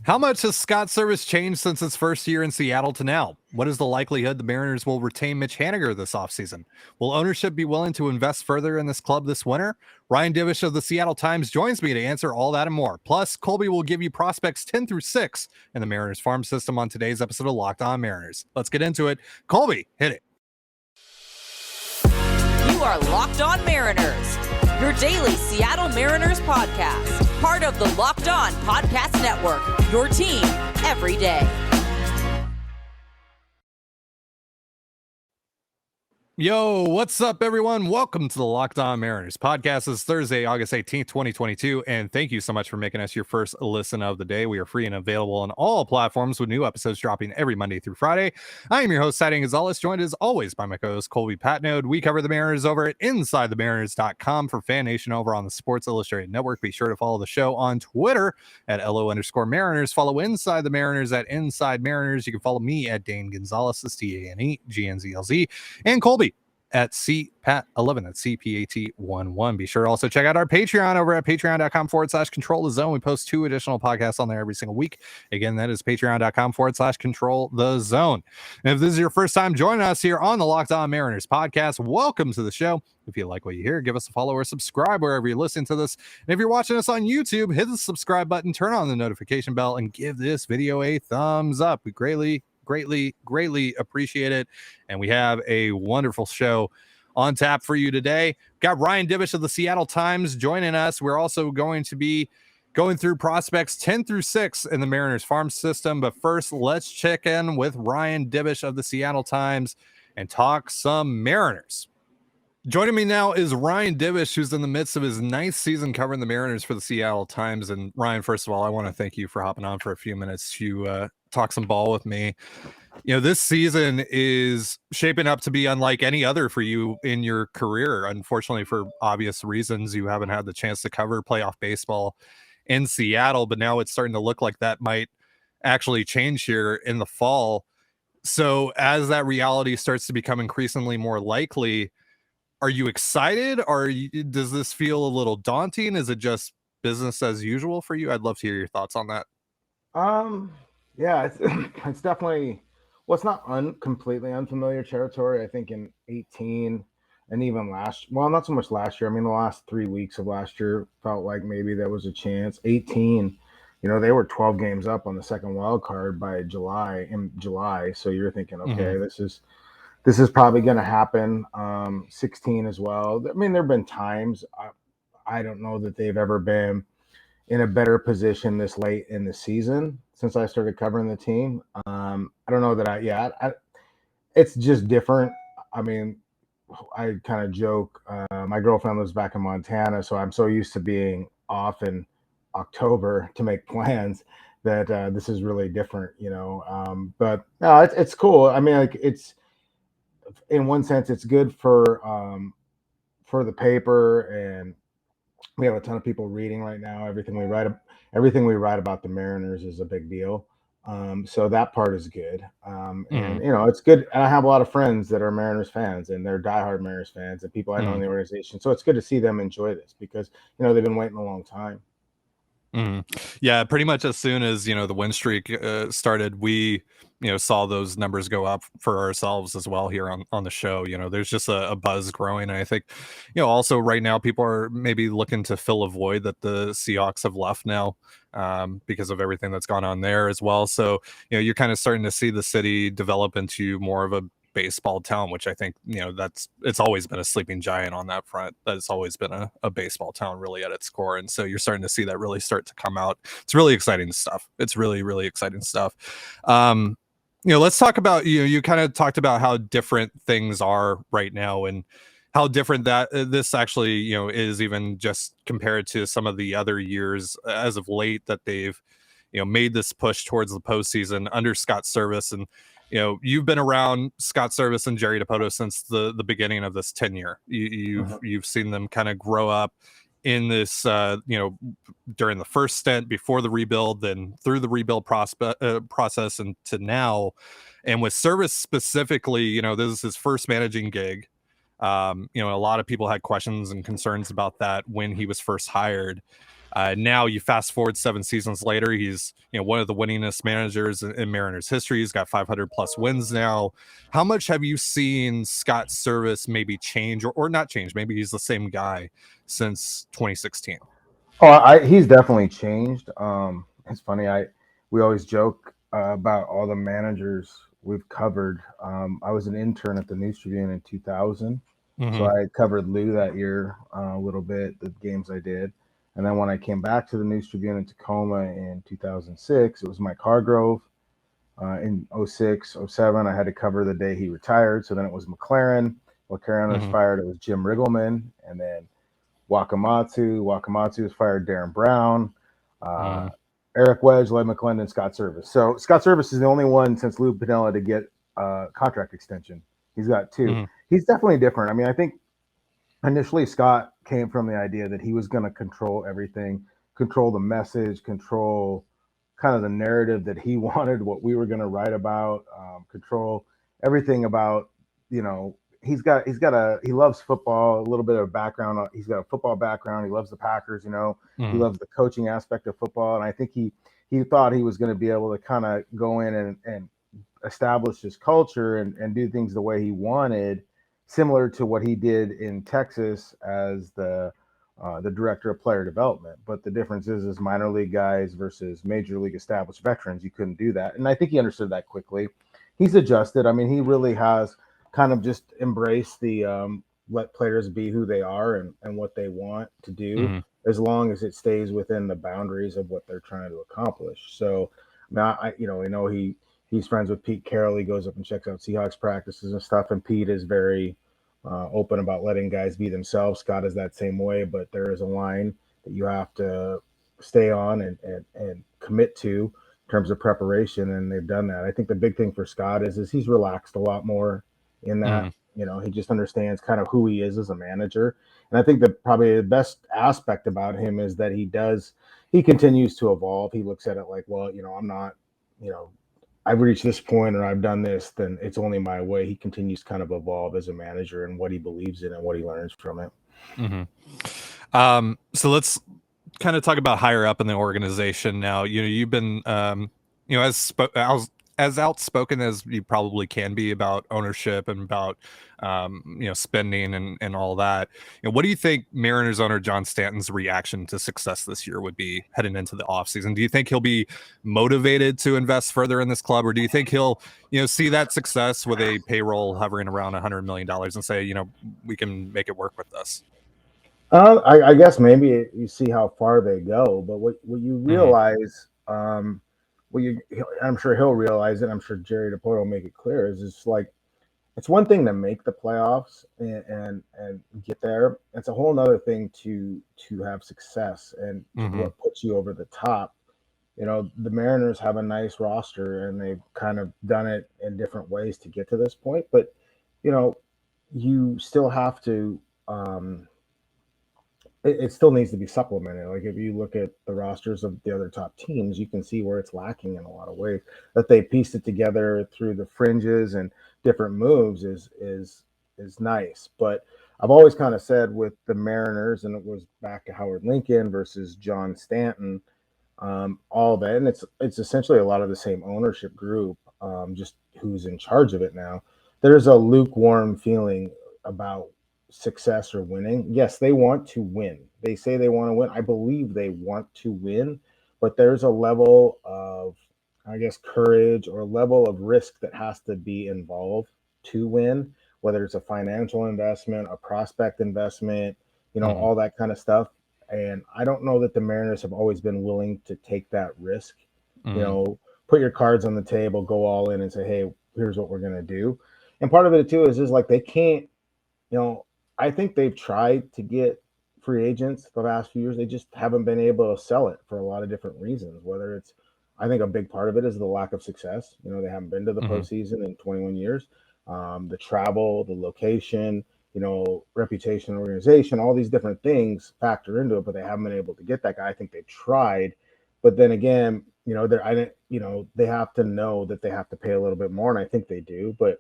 How much has Scott Servais changed since his first year in Seattle to now? What is the likelihood the Mariners will retain Mitch Haniger this offseason? Will ownership be willing to invest further in this club this winter? Ryan Divish of the Seattle Times joins me to answer all that and more. Plus, Colby will give you prospects 10 through 6 in the Mariners farm system on today's episode of Locked On Mariners. Let's get into it. Colby, hit it. You are Locked On Mariners, your daily Seattle Mariners podcast. Part of the Locked On Podcast Network, your team every day. Yo, what's up, everyone? Welcome to the Locked On Mariners podcast. This is Thursday, August 18th, 2022, and thank you so much for making us your first listen of the day. We are free and available on all platforms with new episodes dropping every Monday through Friday. I am your host, Scott Servais, joined as always by my co-host, Colby Potom. We cover the Mariners over at InsideTheMariners.com. For Fan Nation over on the Sports Illustrated Network, be sure to follow the show on Twitter at LO_Mariners. Follow Inside the Mariners at Inside Mariners. You can follow me at Dane Gonzalez, TANEGNZLZ, and Colby at CPAT11, that's CPAT11. Be sure to also check out our Patreon over at patreon.com/control the zone. We post 2 additional podcasts on there every single week. Again, that is patreon.com/control the zone. And if this is your first time joining us here on the Locked On Mariners podcast, welcome to the show. If you like what you hear, give us a follow or subscribe wherever you're listening to this. And if you're watching us on YouTube, hit the subscribe button, turn on the notification bell, and give this video a thumbs up. We greatly appreciate it. And we have a wonderful show on tap for you today. Got Ryan Divish of the Seattle Times joining us. We're also going to be going through prospects 10 through 6 in the Mariners farm system. But first, let's check in with Ryan Divish of the Seattle Times and talk some Mariners. Joining me now is Ryan Divish, who's in the midst of his 9th season covering the Mariners for the Seattle Times. And Ryan, first of all, I want to thank you for hopping on for a few minutes to talk some ball with me. You know, this season is shaping up to be unlike any other for you in your career. Unfortunately, for obvious reasons, you haven't had the chance to cover playoff baseball in Seattle, but now it's starting to look like that might actually change here in the fall. So as that reality starts to become increasingly more likely, are you excited, or does this feel a little daunting? Is it just business as usual for you? I'd love to hear your thoughts on that. Yeah, it's definitely, well, it's not completely unfamiliar territory. I think in 18 and even not so much last year. I mean, the last 3 weeks of last year felt like maybe there was a chance. 18, you know, they were 12 games up on the second wild card by July. So you're thinking, okay, this is probably going to happen. 16 as well. I mean, there have been times, I don't know that they've ever been in a better position this late in the season since I started covering the team. I don't know that it's just different. I mean, I kind of joke, my girlfriend lives back in Montana, so I'm so used to being off in October to make plans that this is really different, you know. But no, it's cool. I mean, like, it's, in one sense, it's good for the paper, and we have a ton of people reading right now. Everything we write about the Mariners is a big deal. So that part is good. And, you know, it's good. And I have a lot of friends that are Mariners fans, and they're diehard Mariners fans, and people I know in the organization. So it's good to see them enjoy this because, you know, they've been waiting a long time. Yeah, pretty much as soon as, you know, the win streak started, we, you know, saw those numbers go up for ourselves as well here on the show. You know, there's just a buzz growing. And I think, you know, also right now people are maybe looking to fill a void that the Seahawks have left now because of everything that's gone on there as well. So, you know, you're kind of starting to see the city develop into more of a baseball town, which I think, you know, it's always been a sleeping giant on that front. That's always been a baseball town really at its core. And so you're starting to see that really start to come out. It's really exciting stuff. It's really exciting stuff. You know, let's talk about, you kind of talked about how different things are right now and how different that this actually, you know, is even just compared to some of the other years as of late that they've, you know, made this push towards the postseason under Scott Servais. And you know, you've been around Scott Servais and Jerry Dipoto since the beginning of this tenure. You've seen them kind of grow up in this, you know, during the first stint before the rebuild, then through the rebuild process and to now. And with Servais specifically, you know, this is his first managing gig. You know, a lot of people had questions and concerns about that when he was first hired. Now you fast forward 7 seasons later, he's one of the winningest managers in Mariners history. He's got 500 plus wins now. How much have you seen Scott Servais maybe change or not change? Maybe he's the same guy since 2016. He's definitely changed. It's funny. We always joke about all the managers we've covered. I was an intern at the News Tribune in 2000, so I covered Lou that year a little bit, the games I did. And then when I came back to the News Tribune in Tacoma in 2006, it was Mike Hargrove. In 06, 07, I had to cover the day he retired. So then it was McLaren. McLaren was fired. It was Jim Riggleman. And then Wakamatsu was fired. Darren Brown, Eric Wedge, Lloyd McClendon, Scott Servais. So Scott Servais is the only one since Lou Piniella to get a contract extension. He's got 2. He's definitely different. I mean, I think initially Scott came from the idea that he was going to control everything, control the message, control kind of the narrative that he wanted, what we were going to write about, control everything about, he loves football, a little bit of background. He's got a football background. He loves the Packers, he loves the coaching aspect of football. And I think he thought he was going to be able to kind of go in and establish his culture and do things the way he wanted, similar to what he did in Texas as the director of player development. But the difference is minor league guys versus major league established veterans. You couldn't do that. And I think he understood that quickly. He's adjusted. I mean, he really has kind of just embraced the let players be who they are and what they want to do, as long as it stays within the boundaries of what they're trying to accomplish. So now I know he's friends with Pete Carroll. He goes up and checks out Seahawks practices and stuff. And Pete is very open about letting guys be themselves. Scott is that same way, but there is a line that you have to stay on and commit to in terms of preparation. And they've done that. I think the big thing for Scott is he's relaxed a lot more in that, he just understands kind of who he is as a manager. And I think that probably the best aspect about him is that he continues to evolve. He looks at it like, well, I'm not, I've reached this point or I've done this, then it's only my way. He continues to kind of evolve as a manager and what he believes in and what he learns from it. So let's kind of talk about higher up in the organization now. You've been, as outspoken as you probably can be about ownership and about spending and all that. What do you think Mariners owner John Stanton's reaction to success this year would be heading into the offseason? Do you think he'll be motivated to invest further in this club, or do you think he'll see that success with a payroll hovering around $100 million and say, we can make it work with this? I guess maybe you see how far they go, but what you realize, I'm sure he'll realize it. I'm sure Jerry Dipoto will make it clear. It's like, it's one thing to make the playoffs and get there. It's a whole nother thing to have success and what puts you over the top. The Mariners have a nice roster and they've kind of done it in different ways to get to this point. But, you still have to, it still needs to be supplemented. Like if you look at the rosters of the other top teams, you can see where it's lacking in a lot of ways. That they pieced it together through the fringes and different moves is nice. But I've always kind of said with the Mariners, and it was back to Howard Lincoln versus John Stanton, all that, and it's essentially a lot of the same ownership group, just who's in charge of it now. There's a lukewarm feeling about success or winning. Yes, they want to win. They say they want to win. I believe they want to win, but there's a level of, I guess, courage or level of risk that has to be involved to win, whether it's a financial investment, a prospect investment, all that kind of stuff. And I don't know that the Mariners have always been willing to take that risk, put your cards on the table, go all in and say, hey, here's what we're going to do. And part of it too is like, they can't, I think they've tried to get free agents the last few years. They just haven't been able to sell it for a lot of different reasons, whether it's, I think a big part of it is the lack of success. They haven't been to the postseason in 21 years. The travel, the location, reputation, organization, all these different things factor into it, but they haven't been able to get that guy. I think they've tried, but then again, they have to know that they have to pay a little bit more, and I think they do. But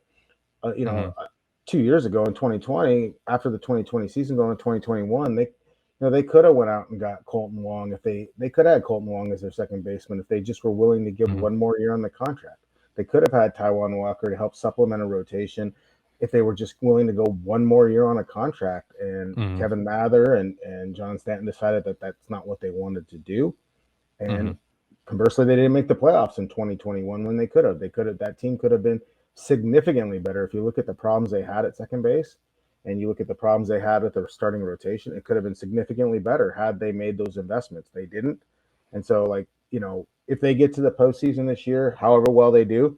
2 years ago in 2020, after the 2020 season going to 2021, they could have went out and got Colton Wong if they could have had Colton Wong as their second baseman if they just were willing to give one more year on the contract. They could have had Taijuan Walker to help supplement a rotation if they were just willing to go one more year on a contract. And Kevin Mather and John Stanton decided that that's not what they wanted to do. And conversely, they didn't make the playoffs in 2021 when they could have. That team could have been significantly better. If you look at the problems they had at second base and you look at the problems they had with their starting rotation, it could have been significantly better had they made those investments. They didn't. And so, if they get to the postseason this year, however well they do,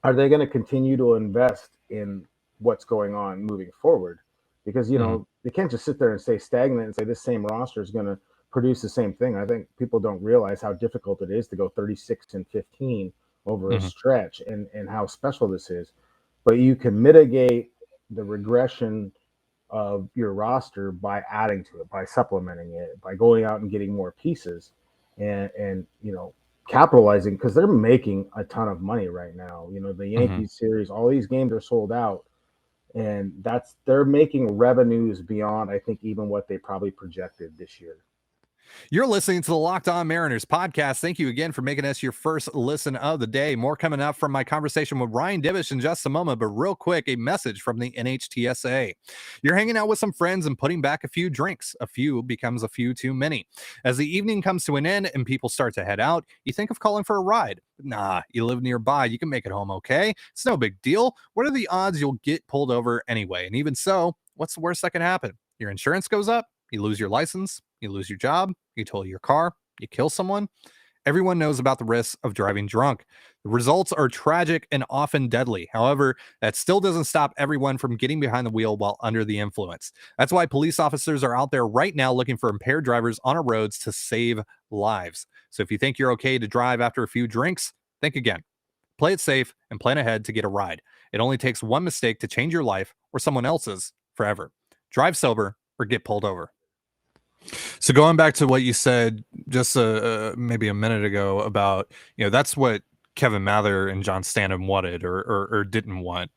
are they going to continue to invest in what's going on moving forward? Because, they can't just sit there and stay stagnant and say this same roster is going to produce the same thing. I think people don't realize how difficult it is to go 36-15 over a stretch and how special this is. But you can mitigate the regression of your roster by adding to it, by supplementing it, by going out and getting more pieces and capitalizing, because they're making a ton of money right now. The Yankees series, all these games are sold out, and they're making revenues beyond, I think, even what they probably projected this year. You're listening to the Locked On Mariners podcast. Thank you again for making us your first listen of the day. More coming up from my conversation with Ryan Divish in just a moment, but real quick, a message from the NHTSA. You're hanging out with some friends and putting back a few drinks. A few becomes a few too many. As the evening comes to an end and people start to head out, you think of calling for a ride. Nah, you live nearby. You can make it home okay. It's no big deal. What are the odds you'll get pulled over anyway? And even so, what's the worst that can happen? Your insurance goes up. You lose your license, you lose your job, you tow your car, you kill someone. Everyone knows about the risks of driving drunk. The results are tragic and often deadly. However, that still doesn't stop everyone from getting behind the wheel while under the influence. That's why police officers are out there right now looking for impaired drivers on our roads to save lives. So if you think you're okay to drive after a few drinks, think again. Play it safe and plan ahead to get a ride. It only takes one mistake to change your life or someone else's forever. Drive sober or get pulled over. So going back to what you said just maybe a minute ago about, that's what Kevin Mather and John Stanton wanted or didn't want.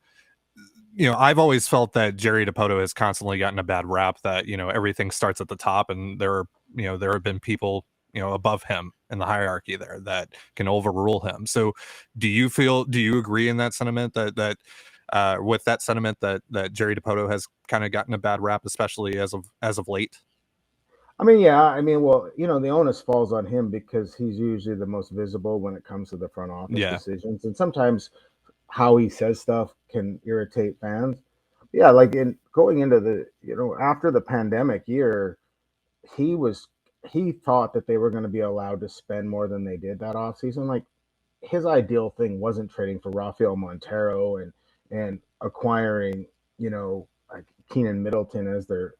I've always felt that Jerry Dipoto has constantly gotten a bad rap, that, everything starts at the top and there have been people, above him in the hierarchy there that can overrule him. So do you agree in that sentiment that with that sentiment that Jerry Dipoto has kind of gotten a bad rap, especially as of late? Well, the onus falls on him because he's usually the most visible when it comes to the front office decisions. And sometimes how he says stuff can irritate fans. Yeah, like going into the, after the pandemic year, he thought that they were going to be allowed to spend more than they did that offseason. Like, his ideal thing wasn't trading for Rafael Montero and acquiring, like Keenan Middleton as their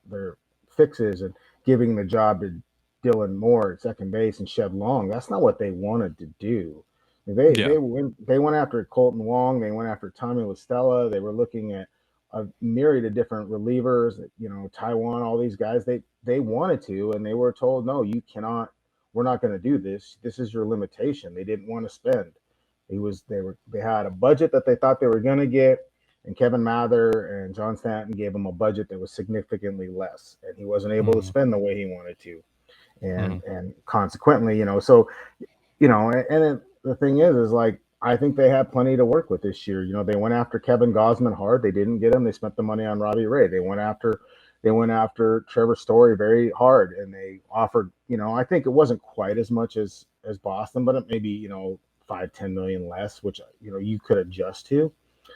fixes and giving the job to Dylan Moore at second base and Shed Long. That's not what they wanted to do. They went after Colton Wong. They went after Tommy La Stella. They were looking at a myriad of different relievers, Taijuan, all these guys. They wanted to, and they were told, no, you cannot. We're not going to do this. This is your limitation. They didn't want to spend. They had a budget that they thought they were going to get. And Kevin Mather and John Stanton gave him a budget that was significantly less, and he wasn't able to spend the way he wanted to, and consequently, and the thing is like, I think they have plenty to work with this year. They went after Kevin Gausman hard. They didn't get him. They spent the money on Robbie Ray. They went after Trevor Story very hard, and they offered. I think it wasn't quite as much as Boston, but it maybe $5-10 million less, which you could adjust to.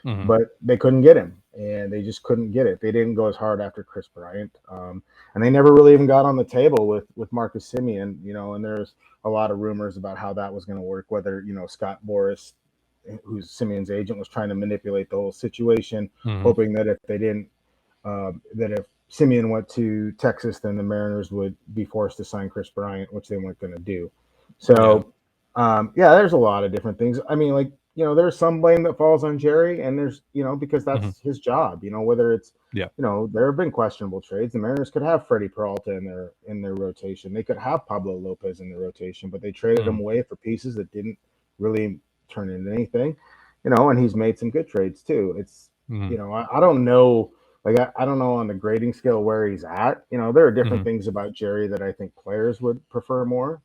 But they couldn't get him, and they just couldn't get it. They didn't go as hard after Chris Bryant, and they never really even got on the table with Marcus Semien. And there's a lot of rumors about how that was going to work. Whether Scott Boras, who's Semien's agent, was trying to manipulate the whole situation, hoping that if they didn't, that if Semien went to Texas, then the Mariners would be forced to sign Chris Bryant, which they weren't going to do. So, there's a lot of different things. There's some blame that falls on Jerry, and there's, because that's his job, whether it's, there have been questionable trades. The Mariners could have Freddie Peralta in their rotation. They could have Pablo Lopez in their rotation, but they traded him away for pieces that didn't really turn into anything, and he's made some good trades too. It's, I don't know, like I don't know on the grading scale where he's at. There are different things about Jerry that I think players would prefer more.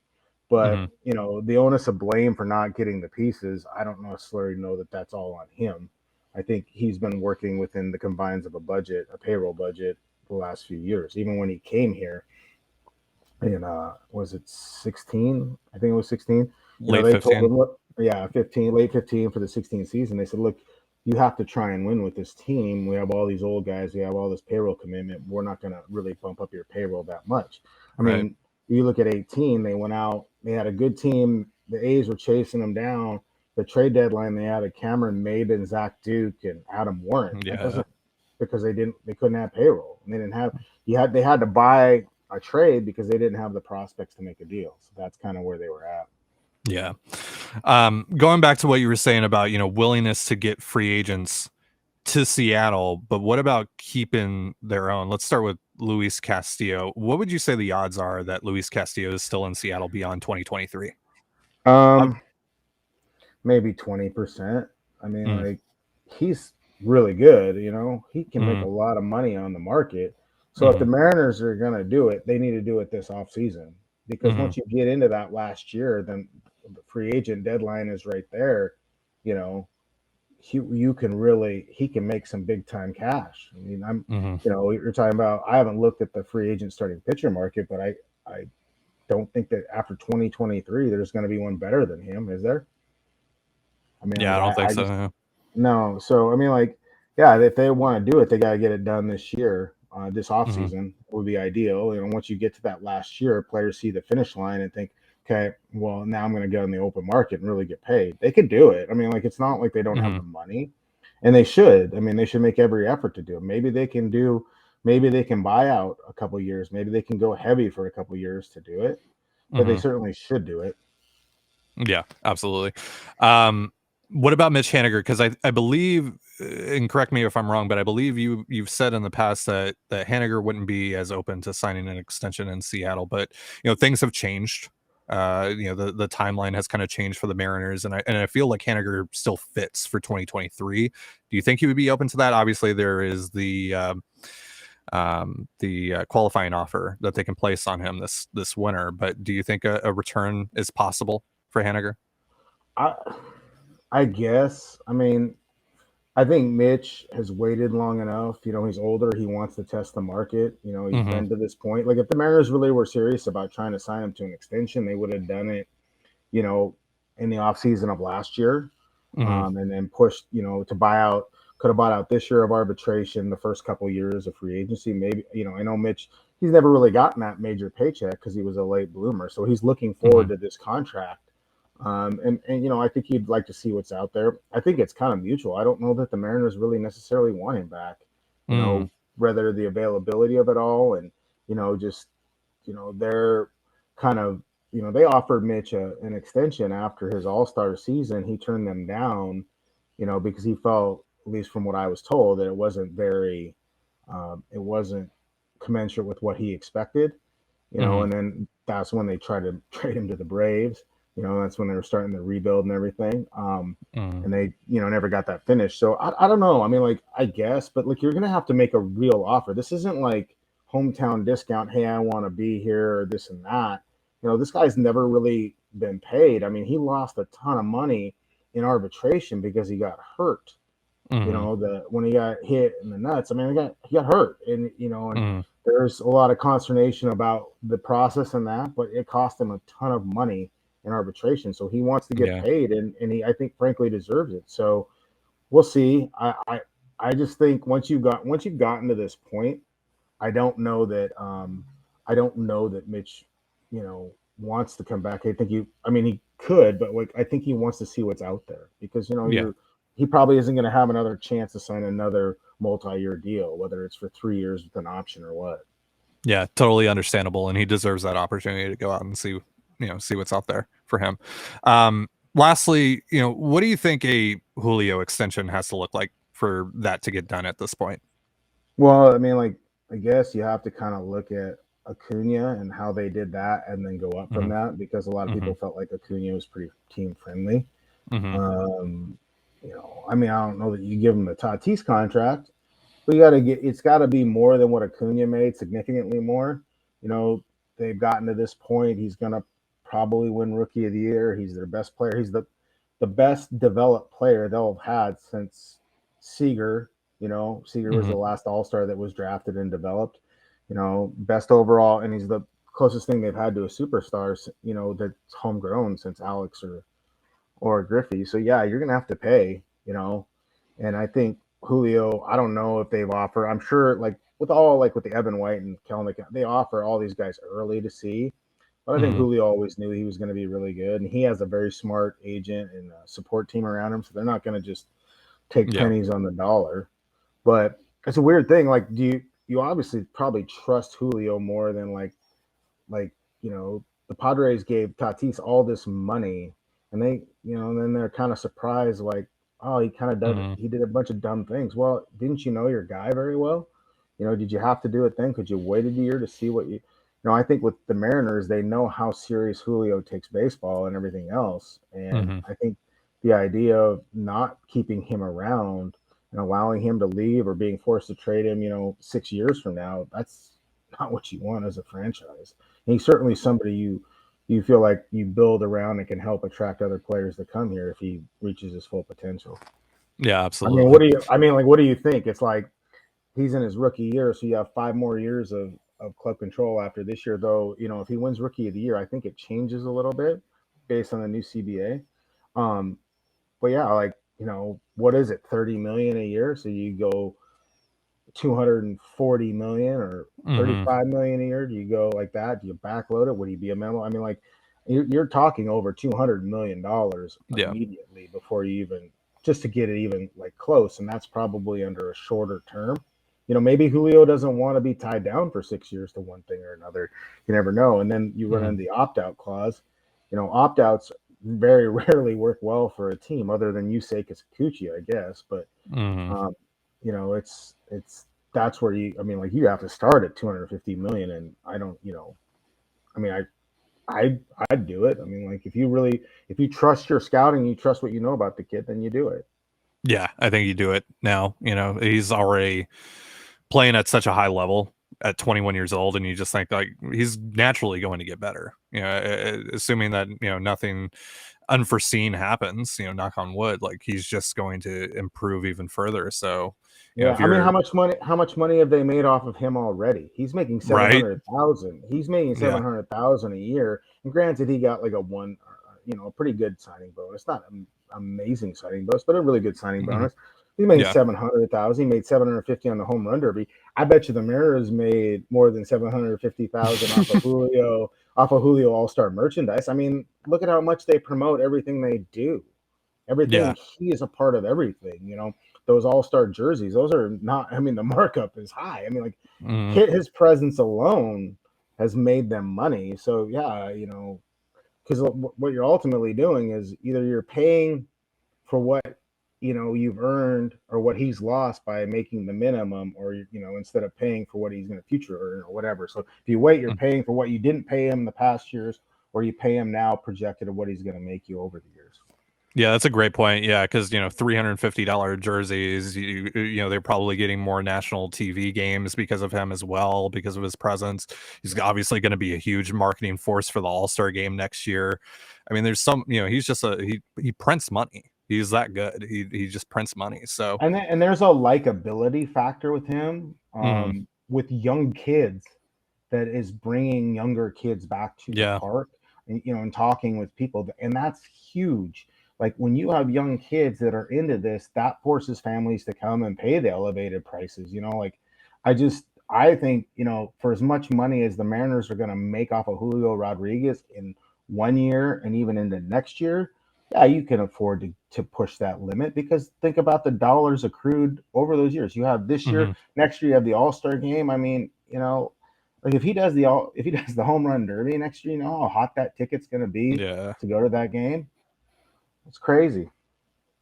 But, the onus of blame for not getting the pieces, I don't necessarily know that that's all on him. I think he's been working within the confines of a payroll budget, the last few years. Even when he came here in, was it 16? I think it was 16. Late They 15. told him, look, yeah, 15, late 15 for the 16 season. They said, look, you have to try and win with this team. We have all these old guys. We have all this payroll commitment. We're not going to really bump up your payroll that much. I mean, you look at 18, they went out, they had a good team. The A's were chasing them down. The trade deadline, they had a Cameron Maben, Zach Duke, and Adam Warren. Yeah. Because they couldn't have payroll. And they didn't have, they had to buy a trade because they didn't have the prospects to make a deal. So that's kind of where they were at. Yeah. Going back to what you were saying about, willingness to get free agents to Seattle, but what about keeping their own? Let's start with Luis Castillo. What would you say the odds are that Luis Castillo is still in Seattle beyond 2023? Maybe 20%. I mean, like, he's really good, he can make a lot of money on the market. So if the Mariners are going to do it, they need to do it this offseason, because once you get into that last year, then the free agent deadline is right there. He can make some big time cash. I mean, you're talking about, I haven't looked at the free agent starting pitcher market, but I don't think that after 2023, there's going to be one better than him. Is there? I mean, I don't think so. No. So, I mean, if they want to do it, they got to get it done this year. This offseason would be ideal. Once you get to that last year, players see the finish line and think, okay, well, now I'm going to go in the open market and really get paid. They could do it. I mean, it's not like they don't have the money, and they should. I mean, they should make every effort to do it. Maybe they can buy out a couple of years. Maybe they can go heavy for a couple of years to do it, but they certainly should do it. Yeah, absolutely. What about Mitch Haniger? Because I believe, and correct me if I'm wrong, but I believe you've said in the past that Haniger wouldn't be as open to signing an extension in Seattle, but things have changed. The timeline has kind of changed for the Mariners, and I feel like Haniger still fits for 2023. Do you think he would be open to that? Obviously, there is the qualifying offer that they can place on him this winter, but do you think a return is possible for Haniger? I guess. I mean, I think Mitch has waited long enough. He's older. He wants to test the market. He's been to this point. If the Mariners really were serious about trying to sign him to an extension, they would have done it, in the offseason of last year, and then pushed, to buy out. Could have bought out this year of arbitration, the first couple of years of free agency. Maybe, I know Mitch, he's never really gotten that major paycheck because he was a late bloomer. So he's looking forward to this contract. And I think he'd like to see what's out there. I think it's kind of mutual. I don't know that the Mariners really necessarily want him back, whether the availability of it all and, they're kind of, they offered Mitch an extension after his AllStar season. He turned them down, because he felt, at least from what I was told, that it wasn't it wasn't commensurate with what he expected, and then that's when they tried to trade him to the Braves. That's when they were starting to rebuild and everything. And they, never got that finished. So I don't know. I mean, I guess, but you're going to have to make a real offer. This isn't like hometown discount. Hey, I want to be here or this and that. This guy's never really been paid. I mean, he lost a ton of money in arbitration because he got hurt. When he got hit in the nuts, I mean, he got hurt and, there's a lot of consternation about the process and that, but it cost him a ton of money in arbitration. So he wants to get paid and he, I think, frankly, deserves it. So we'll see. I just think once you've gotten to this point, I don't know that Mitch, wants to come back. I think he could, but I think he wants to see what's out there because, he probably isn't going to have another chance to sign another multi-year deal, whether it's for 3 years with an option or what. Yeah, totally understandable. And he deserves that opportunity to go out and see what's out there for him. Lastly, what do you think a Julio extension has to look like for that to get done at this point? Well, I mean, I guess you have to kind of look at Acuna and how they did that and then go up from that, because a lot of people felt like Acuna was pretty team friendly. I mean, I don't know that you give him the Tatis contract, we got to it's got to be more than what Acuna made, significantly more. You know, they've gotten to this point. He's going to probably win Rookie of the Year. He's their best player. He's the best developed player they'll have had since Seager. You know, Seager was the last All-Star that was drafted and developed. You know, best overall, and he's the closest thing they've had to a superstar. You know, that's homegrown since Alex or Griffey. So yeah, you're gonna have to pay. You know, and I think Julio. I don't know if they've offered. I'm sure, like with the Evan White and Kelnick, they offer all these guys early to see. But I think Julio always knew he was going to be really good, and he has a very smart agent and support team around him, so they're not going to just take pennies on the dollar. But it's a weird thing. Like, you obviously probably trust Julio more than like you know, the Padres gave Tatis all this money, and they, you know, and then they're kind of surprised, like, oh, he kind of he did a bunch of dumb things. Well, didn't you know your guy very well? You know, did you have to do it then? Could you wait a year to see what you? You know, I think with the Mariners, they know how serious Julio takes baseball and everything else, and I think the idea of not keeping him around and allowing him to leave or being forced to trade him, you know, 6 years from now, that's not what you want as a franchise. And he's certainly somebody you feel like you build around and can help attract other players to come here if he reaches his full potential. Yeah, absolutely. What do you think? It's like he's in his rookie year, so you have 5 more years of club control after this year, though. You know, if he wins Rookie of the Year, I think it changes a little bit based on the new CBA. But yeah, like, you know, what is it, 30 million a year? So you go 240 million or 35 million a year. Do you go like that? Do you backload it? Would he be a memo? I mean, like, you're talking over $200 million immediately before you even, just to get it even like close. And that's probably under a shorter term. You know, maybe Julio doesn't want to be tied down for 6 years to one thing or another. You never know. And then you run into the opt-out clause. You know, opt-outs very rarely work well for a team, other than Yusei Kikuchi, I guess. But you know, it's that's where you have to start at 250 million, and I don't, you know, I mean, I'd do it. I mean, like, if you trust your scouting, you trust what you know about the kid, then you do it. Yeah, I think you do it now. You know, he's already playing at such a high level at 21 years old, and you just think like he's naturally going to get better. You know, assuming that, you know, nothing unforeseen happens, you know, knock on wood, like he's just going to improve even further. So, you know, I mean, how much money have they made off of him already? He's making 700,000. He's making 700,000 a year. And granted, he got like a pretty good signing bonus. Not an amazing signing bonus, but a really good signing bonus. He made 700,000. He made 750 on the home run derby. I bet you the Mariners made more than 750,000 off of Julio All-Star merchandise. I mean, look at how much they promote everything they do. Everything, he is a part of everything. You know, those All-Star jerseys, those are not. I mean, the markup is high. I mean, like, his presence alone has made them money. So yeah, you know, because what you're ultimately doing is either you're paying for what, you know, you've earned or what he's lost by making the minimum, or, you know, instead of paying for what he's going to future earn or whatever. So if you wait, you're paying for what you didn't pay him in the past years, or you pay him now projected of what he's going to make you over the years. Yeah, that's a great point. Yeah, because, you know, $350 jerseys, you know, they're probably getting more national TV games because of him as well, because of his presence. He's obviously going to be a huge marketing force for the All-Star Game next year. I mean, there's some, you know, he's just he prints money. He's that good. He just prints money. So and there's a likability factor with him, with young kids, that is bringing younger kids back to the park, and, you know, and talking with people, and that's huge. Like, when you have young kids that are into this, that forces families to come and pay the elevated prices. You know, like, I think, you know, for as much money as the Mariners are going to make off of Julio Rodriguez in 1 year and even into next year, yeah, you can afford to push that limit, because think about the dollars accrued over those years. You have this year, next year you have the All-Star Game. I mean, you know, like, if he does the home run derby next year, you know how hot that ticket's going to be to go to that game. It's crazy.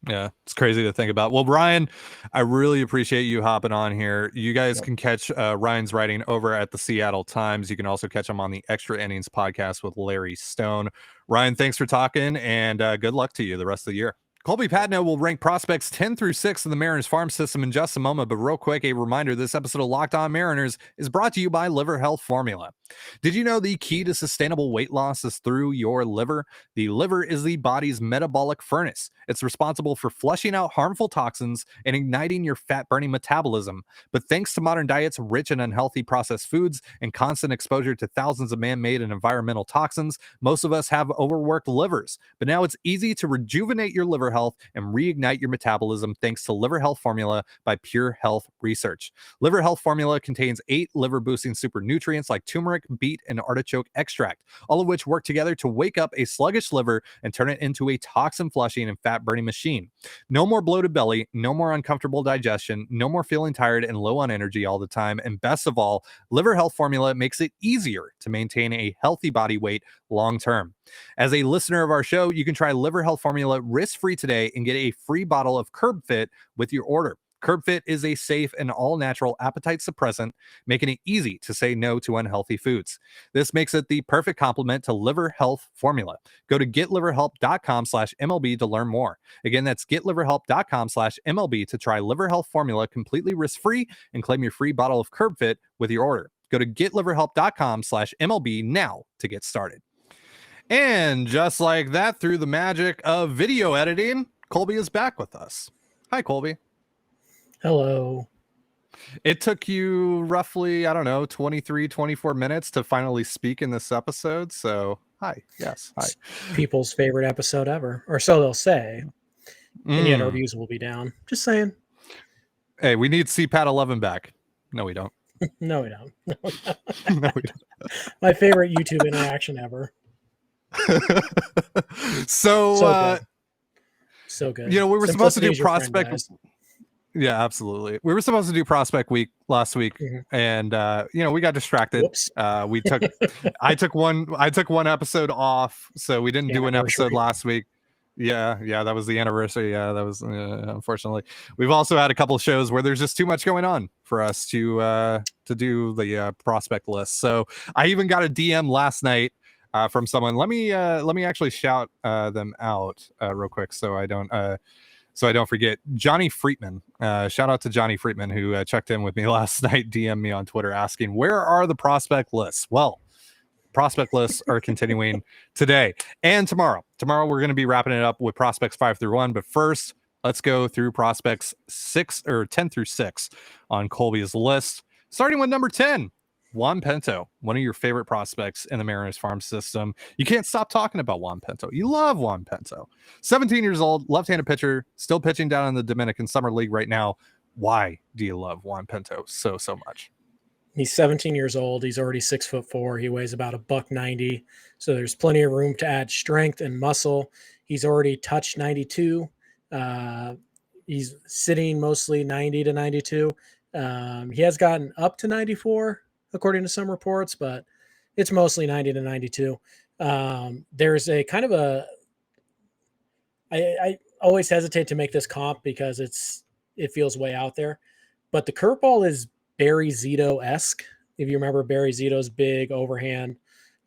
Yeah, it's crazy to think about. Well, Ryan, I really appreciate you hopping on here. You guys can catch Ryan's writing over at the Seattle Times. You can also catch him on the Extra Innings podcast with Larry Stone. Ryan, thanks for talking, and good luck to you the rest of the year. Colby Patino will rank prospects 10 through 6 in the Mariners farm system in just a moment, but real quick, a reminder, this episode of Locked On Mariners is brought to you by Liver Health Formula. Did you know the key to sustainable weight loss is through your liver? The liver is the body's metabolic furnace. It's responsible for flushing out harmful toxins and igniting your fat-burning metabolism. But thanks to modern diets rich in unhealthy processed foods and constant exposure to thousands of man-made and environmental toxins, most of us have overworked livers. But now it's easy to rejuvenate your liver health and reignite your metabolism thanks to Liver Health Formula by Pure Health Research. Liver Health Formula contains 8 liver-boosting super nutrients like turmeric, beet, and artichoke extract, all of which work together to wake up a sluggish liver and turn it into a toxin-flushing and fat-burning machine. No more bloated belly, no more uncomfortable digestion, no more feeling tired and low on energy all the time, and best of all, Liver Health Formula makes it easier to maintain a healthy body weight long-term. As a listener of our show, you can try Liver Health Formula risk-free today and get a free bottle of Curb Fit with your order. Curb Fit is a safe and all-natural appetite suppressant, making it easy to say no to unhealthy foods. This makes it the perfect complement to Liver Health Formula. Go to getliverhelp.com/MLB to learn more. Again, that's getliverhelp.com/MLB to try Liver Health Formula completely risk-free and claim your free bottle of Curb Fit with your order. Go to getliverhelp.com/MLB now to get started. And just like that, through the magic of video editing, Colby is back with us. Hi, Colby. Hello. It took you roughly, 23, 24 minutes to finally speak in this episode. So, hi. Yes. Hi. People's favorite episode ever, or so they'll say. And yet our views will be down. Just saying. Hey, we need CPAT 11 back. No, we don't. No, we don't. No, we don't. My favorite YouTube interaction ever. So good. You know, we were supposed to do prospect. Yeah, absolutely. We were supposed to do prospect week last week, and we got distracted. Whoops. I took one episode off, so we didn't do an episode last week. Yeah, that was the anniversary. Yeah, that was unfortunately. We've also had a couple of shows where there's just too much going on for us to do the prospect list. So I even got a DM last night from someone. Let me actually shout them out real quick so I don't forget. Johnny Friedman. Shout out to Johnny Friedman who checked in with me last night, DM me on Twitter asking, where are the prospect lists? Well, prospect lists are continuing today and tomorrow. Tomorrow we're going to be wrapping it up with prospects 5 through 1, but first let's go through prospects 10 through 6 on Colby's list, starting with number 10. Juan Pena, one of your favorite prospects in the Mariners farm system. You can't stop talking about Juan Pena. You love Juan Pena. 17 years old, left-handed pitcher, still pitching down in the Dominican Summer League right now. Why do you love Juan Pena so much? He's 17 years old. He's already 6'4". He weighs about $190. So there's plenty of room to add strength and muscle. He's already touched 92. He's sitting mostly 90 to 92. He has gotten up to 94. According to some reports, but it's mostly 90 to 92. There's a kind of I always hesitate to make this comp because it feels way out there, but the curveball is Barry Zito-esque. If you remember Barry Zito's big overhand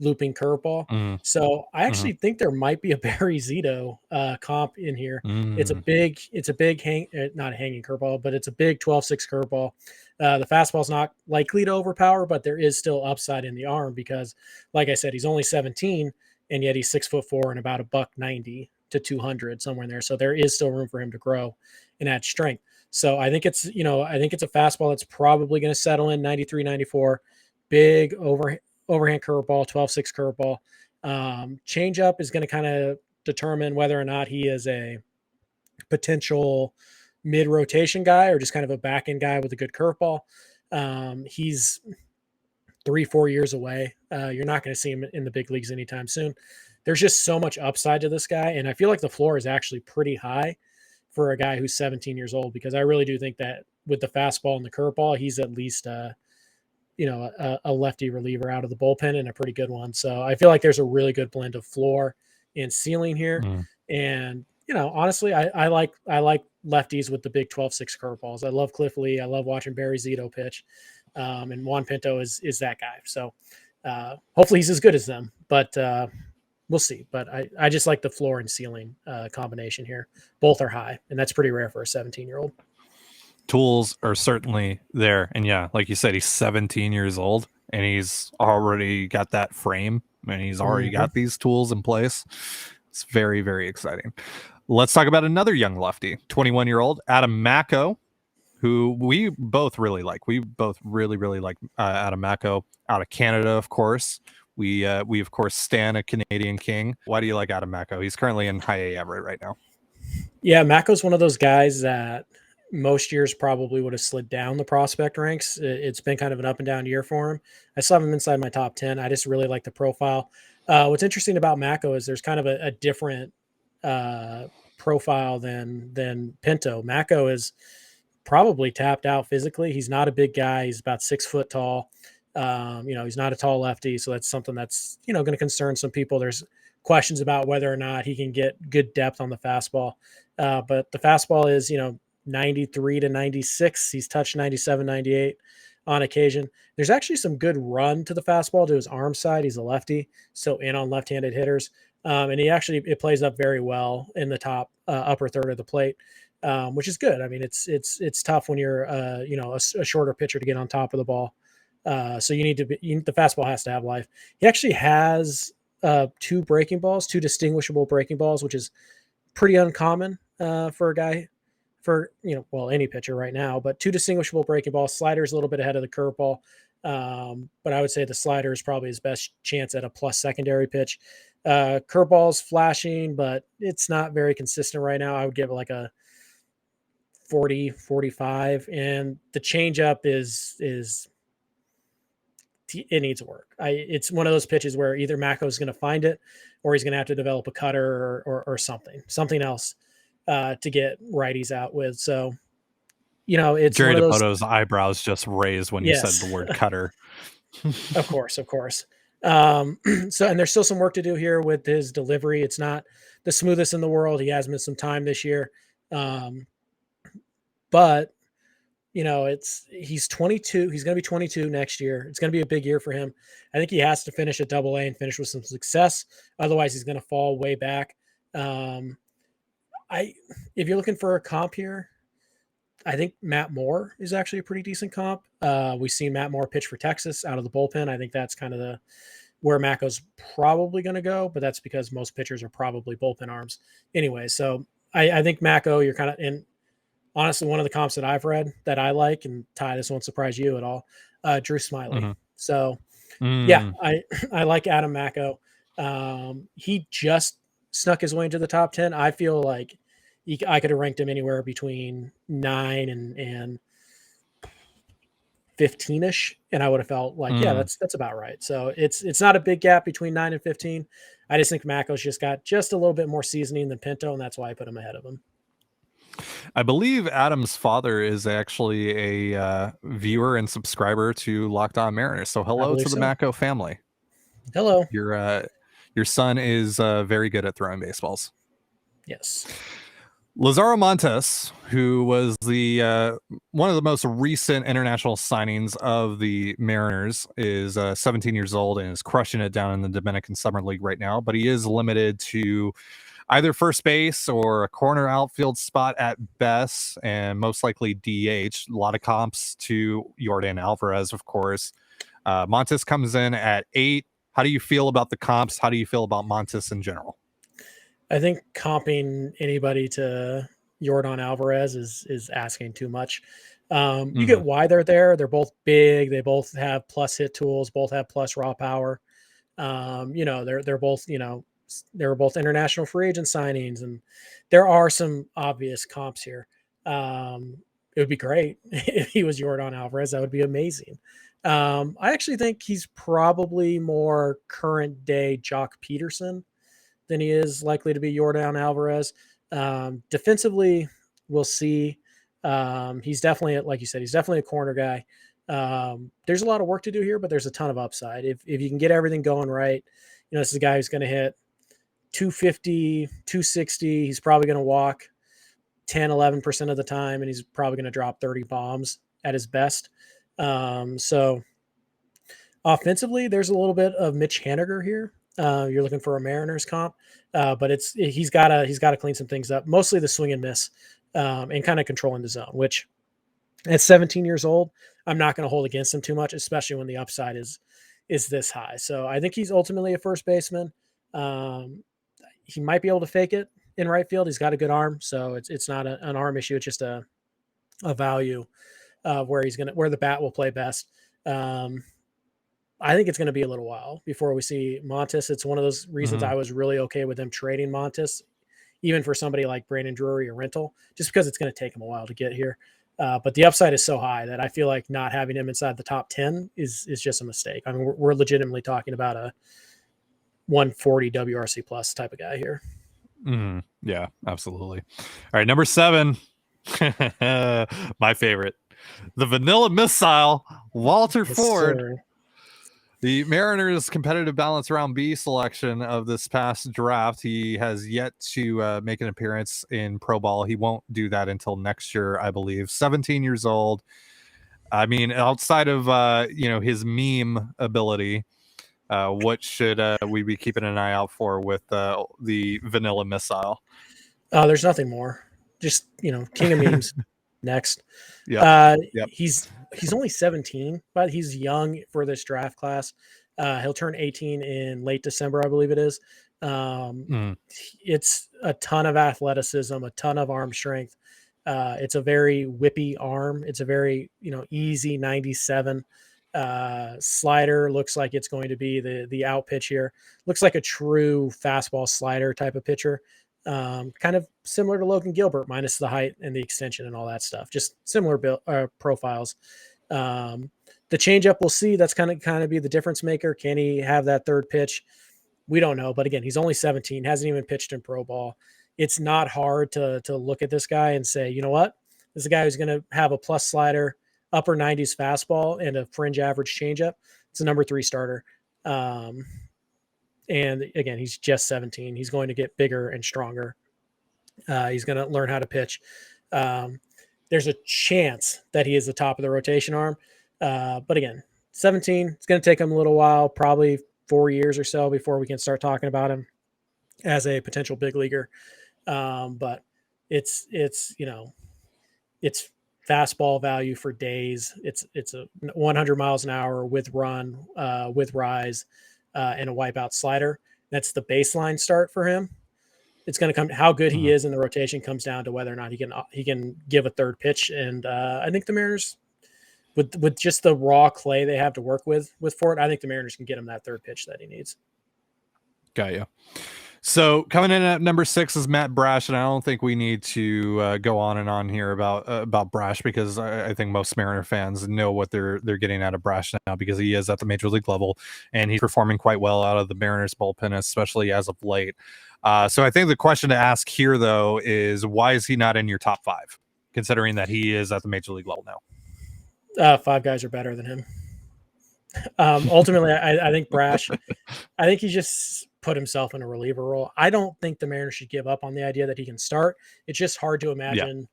looping curveball. So I actually think there might be a Barry Zito comp in here. It's a big not a hanging curveball, but it's a big 12-6 curveball. The fastball's not likely to overpower, but there is still upside in the arm because, like I said, he's only 17 and yet he's 6'4" and about $190 to 200 somewhere in there. So there is still room for him to grow and add strength. So I think it's a fastball that's probably going to settle in 93, 94, big overhand curveball, 12-6 curveball. Changeup is going to kind of determine whether or not he is a potential mid-rotation guy or just kind of a back-end guy with a good curveball. He's 3-4 years away. You're not going to see him in the big leagues anytime soon. There's just so much upside to this guy, and I feel like the floor is actually pretty high for a guy who's 17 years old because I really do think that with the fastball and the curveball, he's at least a lefty reliever out of the bullpen and a pretty good one. So I feel like there's a really good blend of floor and ceiling here. And, honestly, I like lefties with the big 12-6 curveballs. I love Cliff Lee. I love watching Barry Zito pitch. And Juan Pena is that guy. So hopefully he's as good as them. But we'll see. But I just like the floor and ceiling combination here. Both are high, and that's pretty rare for a 17-year-old. Tools are certainly there. And yeah, like you said, he's 17 years old and he's already got that frame and he's already got these tools in place. It's very, very exciting. Let's talk about another young lefty, 21-year-old Adam Macko, who we both really like. We both really, really like Adam Macko out of Canada, of course. We of course stan a Canadian king. Why do you like Adam Macko? He's currently in high A Everett right now. Yeah, Macko's one of those guys that most years probably would have slid down the prospect ranks. It's been kind of an up and down year for him. I still have him inside my top 10. I just really like the profile. What's interesting about Macko is there's kind of a different profile than Pinto. Macko is probably tapped out physically. He's not a big guy. He's about 6 foot tall. He's not a tall lefty. So that's something that's, going to concern some people. There's questions about whether or not he can get good depth on the fastball. But the fastball is, 93 to 96. He's touched 97, 98 on occasion. There's actually some good run to the fastball to his arm side. He's a lefty, so in on left-handed hitters. And it plays up very well in the top upper third of the plate, which is good. I mean, it's tough when you're, a shorter pitcher to get on top of the ball. So the fastball has to have life. He actually has 2 distinguishable breaking balls, which is pretty uncommon for a guy. Any pitcher right now, but 2 distinguishable breaking balls. Slider's a little bit ahead of the curveball. But I would say the slider is probably his best chance at a plus secondary pitch. Curveball's flashing, but it's not very consistent right now. I would give it like a 40, 45. And the changeup is it needs work. It's one of those pitches where either Macko is going to find it or he's going to have to develop a cutter or something else to get righties out with. So, it's Jerry Dipoto's eyebrows just raised when you Yes. said the word cutter. Of course. And there's still some work to do here with his delivery. It's not the smoothest in the world. He has missed some time this year. But he's 22. He's going to be 22 next year. It's going to be a big year for him. I think he has to finish at Double A and finish with some success. Otherwise, he's going to fall way back. If you're looking for a comp here, I think Matt Moore is actually a pretty decent comp. We've seen Matt Moore pitch for Texas out of the bullpen. I think that's kind of where Macko's probably going to go, but that's because most pitchers are probably bullpen arms anyway. So I think Macko, you're kind of in. Honestly, one of the comps that I've read that I like, and Ty, this won't surprise you at all, Drew Smiley. Mm-hmm. So, yeah, I like Adam Macko. He just snuck his way into the top 10. I feel like I could have ranked him anywhere between 9 and 15-ish, and I would have felt like, yeah, that's about right. So it's not a big gap between 9 and 15. I just think Macko's just got just a little bit more seasoning than Pinto, and that's why I put him ahead of him. I believe Adam's father is actually a viewer and subscriber to Locked On Mariners. So hello to the Macko family. Hello. Your son is very good at throwing baseballs. Yes. Lazaro Montes, who was the one of the most recent international signings of the Mariners, is 17 years old and is crushing it down in the Dominican Summer League right now. But he is limited to either first base or a corner outfield spot at best, and most likely DH. A lot of comps to Yordan Alvarez, of course. Montes comes in at 8. How do you feel about the comps? How do you feel about Montes in general? I think comping anybody to Yordan Alvarez is asking too much. You get why they're there. They're both big. They both have plus hit tools, both have plus raw power. They're both, they were both international free agent signings, and there are some obvious comps here. It would be great if he was Yordan Alvarez. That would be amazing. I actually think he's probably more current day Jock Peterson than he is likely to be Yordan Alvarez. Defensively, we'll see. He's definitely, like you said, he's definitely a corner guy. There's a lot of work to do here, but there's a ton of upside. If you can get everything going right, this is a guy who's going to hit 250, 260. He's probably going to walk 10, 11% of the time, and he's probably going to drop 30 bombs at his best. So offensively, there's a little bit of Mitch Haniger here. You're looking for a Mariners comp, but he's got to clean some things up. Mostly the swing and miss, and kind of controlling the zone. Which at 17 years old, I'm not going to hold against him too much, especially when the upside is this high. So I think he's ultimately a first baseman. He might be able to fake it in right field. He's got a good arm, so it's not an arm issue. It's just a value of where the bat will play best. I think it's going to be a little while before we see Montes. It's one of those reasons I was really okay with them trading Montes, even for somebody like Brandon Drury or Rental, just because it's going to take him a while to get here. But the upside is so high that I feel like not having him inside the top 10 is just a mistake. I mean, we're legitimately talking about a 140 WRC plus type of guy here. Yeah, absolutely. All right, number 7, my favorite, the Vanilla Missile, Walter Ford. Sir. The Mariners competitive balance round B selection of this past draft. He has yet to make an appearance in pro ball. He won't do that until next year, I believe. 17 years old. I mean, outside of his meme ability, what should we be keeping an eye out for with the Vanilla Missile? There's nothing more. Just king of memes. Next. Yeah. He's only 17, but he's young for this draft class. He'll turn 18 in late December, I believe it is. It's a ton of athleticism, a ton of arm strength. It's a very whippy arm. It's a very easy 97. Slider looks like it's going to be the out pitch here. Looks like a true fastball slider type of pitcher. Kind of similar to Logan Gilbert, minus the height and the extension and all that stuff. Just similar profiles. The changeup, we'll see. That's kind of be the difference maker. Can he have that third pitch? We don't know. But again, he's only 17, hasn't even pitched in pro ball. It's not hard to look at this guy and say, you know what? This is a guy who's going to have a plus slider, upper 90s fastball, and a fringe average changeup. It's a number 3 starter. And again, he's just 17. He's going to get bigger and stronger. He's going to learn how to pitch. There's a chance that he is the top of the rotation arm. But again, 17, it's going to take him a little while, probably 4 years or so before we can start talking about him as a potential big leaguer. But it's fastball value for days. It's a 100 miles an hour with run, with rise, and a wipeout slider. That's the baseline start for him. It's going to come. How good he is in the rotation comes down to whether or not he can give a third pitch. And I think the Mariners, with just the raw clay they have to work with Ford, I think the Mariners can get him that third pitch that he needs. Got you. So coming in at number 6 is Matt Brash, and I don't think we need to go on and on here about Brash, because I think most Mariner fans know what they're getting out of Brash now, because he is at the major league level and he's performing quite well out of the Mariners bullpen, especially as of late. So I think the question to ask here, though, is why is he not in your top 5, considering that he is at the major league level now? 5 guys are better than him. Ultimately, I think Brash, I think he just put himself in a reliever role. I don't think the Mariners should give up on the idea that he can start. It's just hard to imagine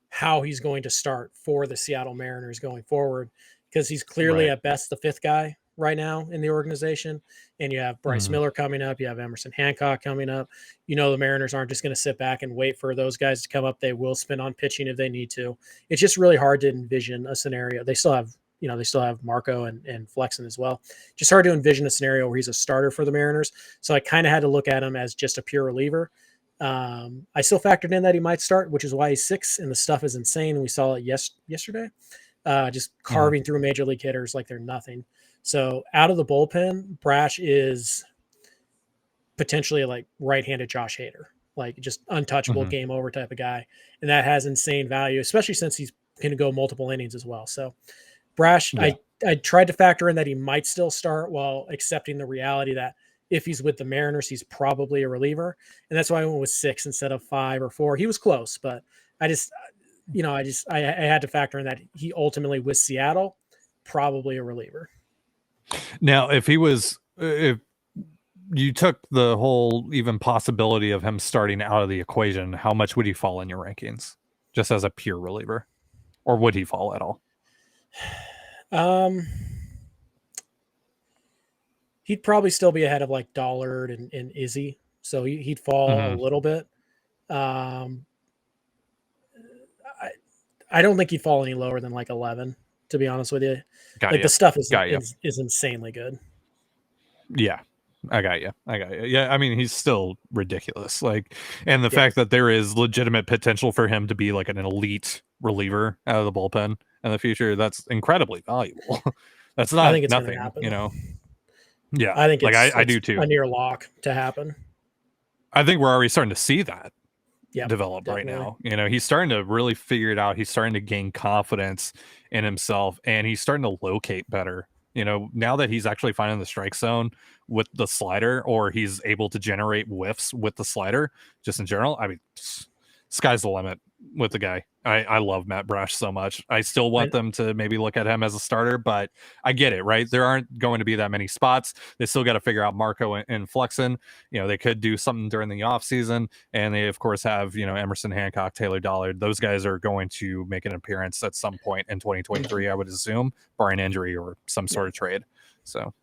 how he's going to start for the Seattle Mariners going forward, because he's clearly at best the 5th guy right now in the organization. And you have Bryce Miller coming up. You have Emerson Hancock coming up. The Mariners aren't just going to sit back and wait for those guys to come up. They will spin on pitching if they need to. It's just really hard to envision a scenario. They still have Macko and Flexen as well. Just hard to envision a scenario where he's a starter for the Mariners. So I kind of had to look at him as just a pure reliever. I still factored in that he might start, which is why he's 6, and the stuff is insane. We saw it yesterday, just carving through major league hitters like they're nothing. So out of the bullpen, Brash is potentially like right-handed Josh Hader, like just untouchable, game over type of guy. And that has insane value, especially since he's going to go multiple innings as well. So Brash, I tried to factor in that he might still start while accepting the reality that if he's with the Mariners, he's probably a reliever. And that's why I went with 6 instead of 5 or 4. He was close, but I had to factor in that he ultimately with Seattle, probably a reliever. Now, if you took the whole even possibility of him starting out of the equation, how much would he fall in your rankings just as a pure reliever, or would he fall at all? He'd probably still be ahead of like Dollard and Izzy, so he'd fall a little bit. I don't think he'd fall any lower than like 11, to be honest with you. The stuff is insanely good. Yeah, I got you. Yeah, I mean, he's still ridiculous. And the fact that there is legitimate potential for him to be like an elite reliever out of the bullpen in the future, that's incredibly valuable. That's not nothing, you know. Yeah, I think I do too. A near lock to happen. I think we're already starting to see that develop definitely. right now. You know, he's starting to really figure it out. He's starting to gain confidence in himself, and he's starting to locate better. You know, now that he's actually finding the strike zone with the slider, or he's able to generate whiffs with the slider, just in general, I mean, sky's the limit with the guy. I love Matt Brash so much. I still want them to maybe look at him as a starter, but I get it, right? There aren't going to be that many spots. They still got to figure out Macko and Flexen. You know, they could do something during the offseason, and they, of course, have, you know, Emerson Hancock, Taylor Dollard. Those guys are going to make an appearance at some point in 2023, I would assume, barring injury or some sort of trade. So,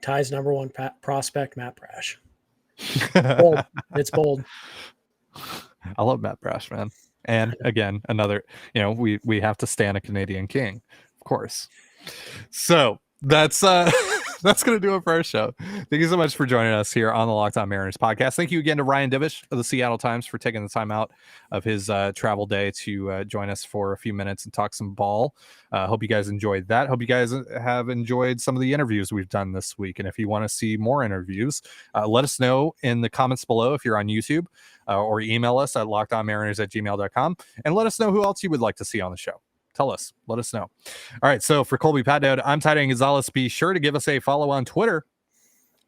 Ty's number one prospect, Matt Brash. Bold. It's bold. I love Matt Brash, man. And again, another, you know, we have to stand a Canadian king, of course. So that's that's gonna do it for our show. Thank you so much for joining us here on the Locked On Mariners podcast. Thank you again to Ryan Divish of the Seattle Times for taking the time out of his travel day to join us for a few minutes and talk some ball. Hope you guys enjoyed that. Hope you guys have enjoyed some of the interviews we've done this week. And if you want to see more interviews, let us know in the comments below if you're on YouTube, or email us at lockedonmariners@gmail.com, and let us know who else you would like to see on the show. Tell us. Let us know. All right. So for Colby Patnode, I'm Titan Gonzalez. Be sure to give us a follow on Twitter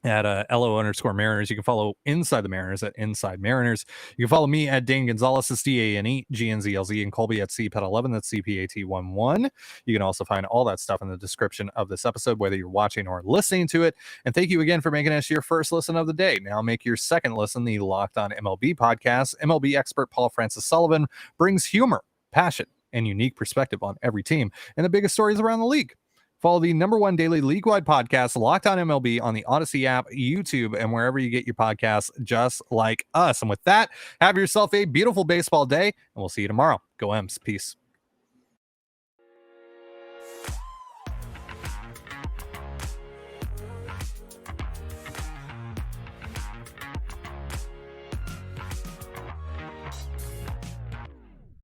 at LO_Mariners. You can follow Inside the Mariners at Inside Mariners. You can follow me at Dane Gonzalez, that's DANEGNZLZ, and Colby at CPAT11, that's CPAT11. You can also find all that stuff in the description of this episode, whether you're watching or listening to it. And thank you again for making us your first listen of the day. Now make your second listen the Locked On MLB podcast. MLB expert Paul Francis Sullivan brings humor, passion, and unique perspective on every team and the biggest stories around the league. Follow the #1 daily league-wide podcast, Locked On MLB, on the Odyssey app, YouTube, and wherever you get your podcasts, just like us. And with that, have yourself a beautiful baseball day, and we'll see you tomorrow. Go M's. Peace.